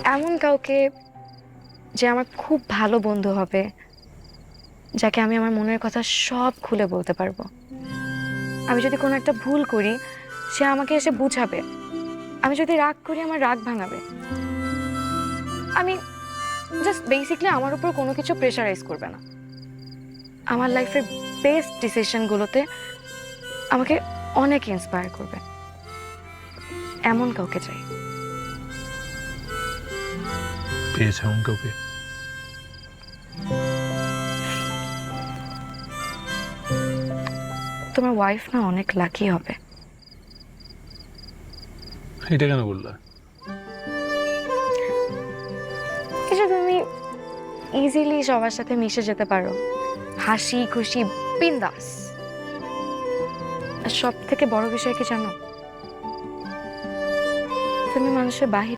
এমন কাউকে যে আমার খুব ভালো বন্ধু হবে, যাকে আমি আমার মনের কথা সব খুলে বলতে পারবো। আমি যদি কোনো একটা ভুল করি, সে আমাকে এসে বুঝাবে। আমি যদি রাগ করি, আমার রাগ ভাঙাবে। আমি জাস্ট বেসিকলি আমার উপর কোনো কিছু প্রেশারাইজ করবে না। আমার লাইফের বেস্ট ডিসিশনগুলোতে আমাকে অনেক ইন্সপায়ার করবে। এমন কাউকে চাই। পেয়েছে এমন কাউকে? তোমার ওয়াইফ না অনেক লাকি হবে। এটা কেন বললা? এই যে তুমি ইজিলি সবার সাথে মিশে যেতে পারো, হাসি খুশি বিন্দাস। আর সব থেকে বড় বিষয় কি জানো? তুমি মানুষের বাহির